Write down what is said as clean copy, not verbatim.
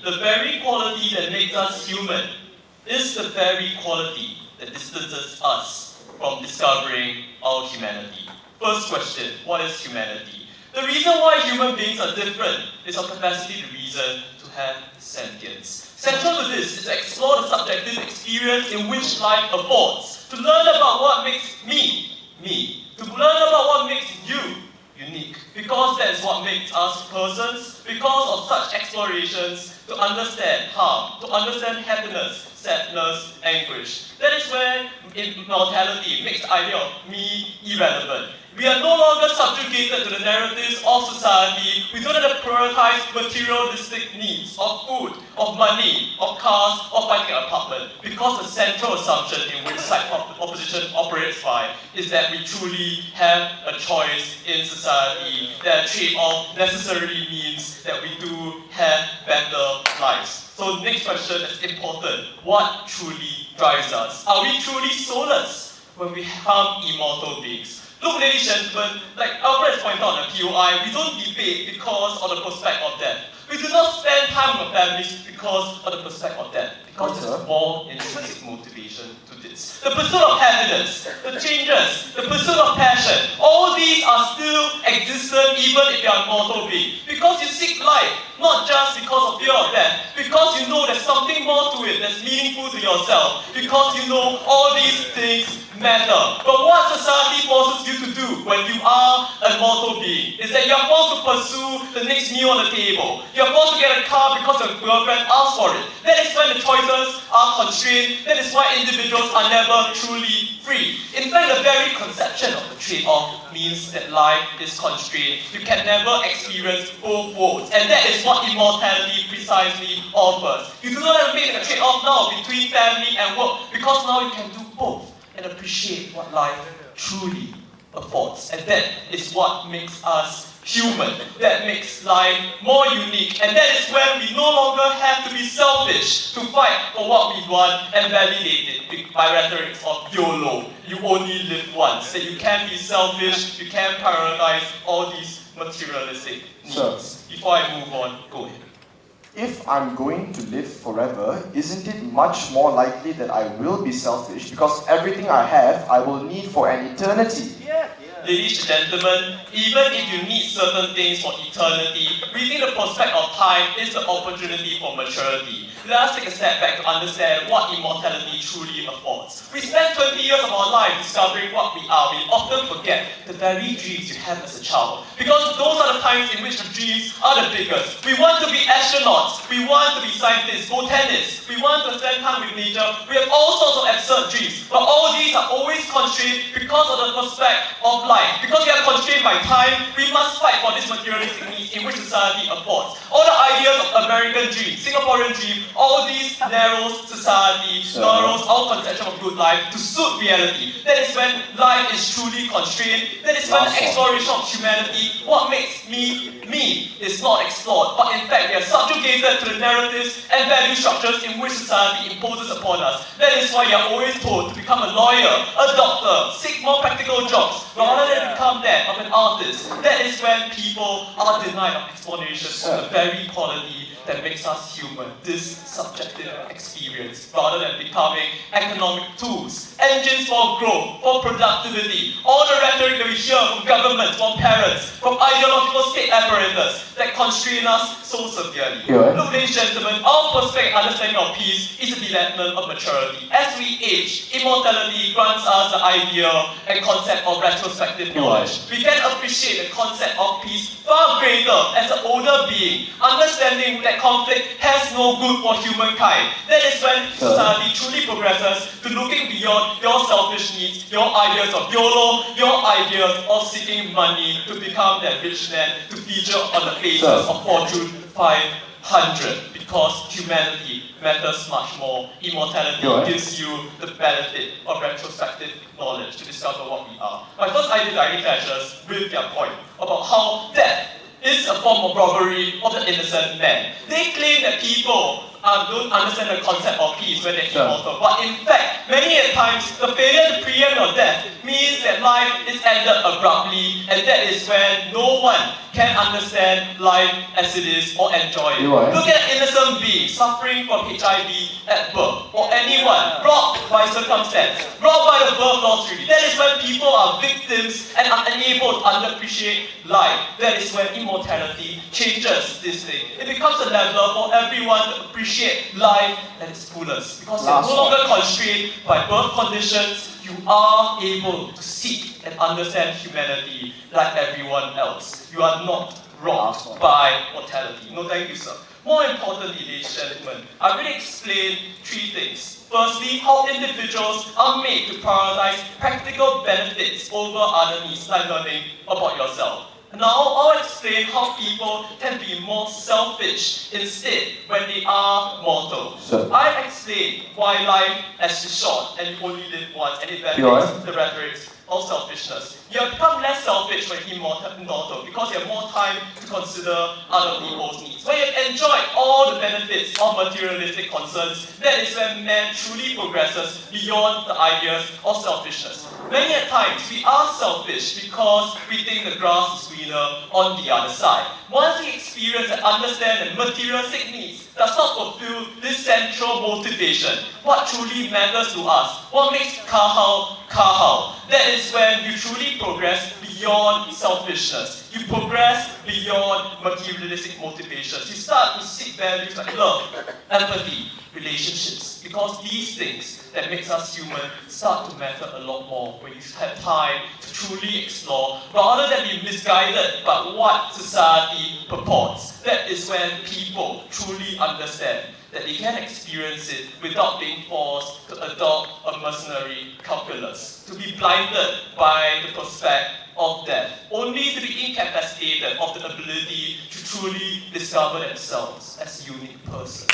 the very quality that makes us human is the very quality that distances us from discovering our humanity. First question, what is humanity? The reason why human beings are different is our capacity to reason, to have sentience. Central to this is to explore the subjective experience in which life affords, to learn about what makes me, to learn about what makes you unique, because that is what makes us persons, because of such explorations, to understand harm, to understand happiness, sadness, anguish. That is where immortality makes the idea of me irrelevant. We are no longer subjugated to the narratives of society. We don't have to prioritize materialistic needs of food, of money, of cars, of finding an apartment. Because the central assumption in which side opposition operates by is that we truly have a choice in society, that trade-off necessarily means that we do have better lives. So next question is important. What truly drives us? Are we truly soulless when we become immortal beings? Look, ladies and gentlemen, like Alfred has pointed out in the POI, we don't debate because of the prospect of death. We do not spend time with our families because of the prospect of death. Because there's more intrinsic motivation to this. The pursuit of happiness, the changes, the pursuit of passion, all these are still existent even if you are a mortal being. Because you seek life, not just because of fear of death, because you know there's something more to it that's meaningful to yourself, because you know all these things matter. But what society forces you to do when you are a mortal being is that you're forced to pursue the next meal on the table. You're forced to get a car because your girlfriend asked for it. That is when the choices are constrained. That is why individuals are never truly free. In fact, the very conception of the trade-off means that life is constrained. You can never experience both worlds. And that is what immortality precisely offers. You do not have to make a trade-off now between family and work, because now you can do both and appreciate what life truly affords. And that is what makes us human. That makes life more unique. And that is when we no longer have to be selfish to fight for what we want and validate it by rhetorics of YOLO. You only live once. That you can't be selfish, you can't prioritize all these materialistic needs. Sure. Before I move on, go ahead. If I'm going to live forever, isn't it much more likely that I will be selfish because everything I have, I will need for an eternity? Ladies and gentlemen, even if you need certain things for eternity, reading the prospect of time is the opportunity for maturity. Let us take a step back to understand what immortality truly affords. We spend 20 years of our life discovering what we are. We often forget the very dreams you have as a child, because those are the times in which the dreams are the biggest. We want to be astronauts, we want to be scientists, botanists, we want to spend time with nature. We have all sorts of absurd dreams, but all these are always constrained because of the prospect of life. Because we are constrained by time, we must fight for this materialistic needs in which society affords. All the ideas of American dream, Singaporean dream, all these narrows society, narrows our conception of good life to suit reality. That is when life is truly constrained. That is when the exploration of humanity, what makes me, is not explored. But in fact, we are subjugated to the narratives and value structures in which society imposes upon us. That is why you are always told to become a lawyer, a doctor, seek more practical jobs, rather than become that of an artist. That is when people are denied of explanations of the very quality that makes us human, this subjective experience, rather than becoming economic tools, engines for growth, for productivity. All the rhetoric that we hear from governments, from parents, from ideological state apparatus that constrain us so severely. Look, ladies and gentlemen, our perspective understanding of peace is a development of maturity. As we age, immortality grants us the idea and concept of retrospective knowledge. We can appreciate the concept of peace far greater as an older being, understanding that conflict has no good for humankind. That is when society truly progresses to looking beyond your selfish needs, your ideas of YOLO, your ideas of seeking money to become that rich man, to feature on the faces of Fortune 500. Because humanity matters much more. Immortality gives you the benefit of retrospective knowledge to discover what we are. My first idea directly clashes with their point about how death is a form of robbery of the innocent man. They claim that people don't understand the concept of peace when they're immortal. But in fact, many a times, the failure to preempt your death means that life is ended abruptly, and that is when no one can understand life as it is or enjoy it. Look at an innocent being suffering from HIV at birth, or anyone robbed by circumstance, robbed by the birth lottery. That is when people are victims and are unable to appreciate life. That is when immortality changes this thing. It becomes a leveler for everyone to appreciate life at its fullest. Because you're no longer constrained by birth conditions, you are able to seek and understand humanity like everyone else. You are not robbed by mortality. No, thank you, sir. More importantly, ladies and gentlemen, I've already explained three things. Firstly, how individuals are made to prioritize practical benefits over other needs, like learning about yourself. Now, I'll explain how people can be more selfish instead when they are mortal. I explained why life is short and you only live once, and it validates the rhetorics of selfishness. You have become less selfish when you're immortal because you have more time to consider other people's needs. When you've enjoyed all the benefits of materialistic concerns, that is when man truly progresses beyond the ideas of selfishness. Many a times, we are selfish because we think the grass is greener on the other side. Once we experience and understand that materialistic needs does not fulfill this central motivation, what truly matters to us, what makes kahau, that is when you truly progress beyond selfishness. You progress beyond materialistic motivations. You start to seek values like love, empathy, relationships, because these things that makes us human start to matter a lot more when you have time to truly explore, rather than be misguided by what society purports. That is when people truly understand that they can experience it without being forced to adopt a mercenary calculus, to be blinded by the prospect of death, only to be incapacitated of the ability to truly discover themselves as a unique person.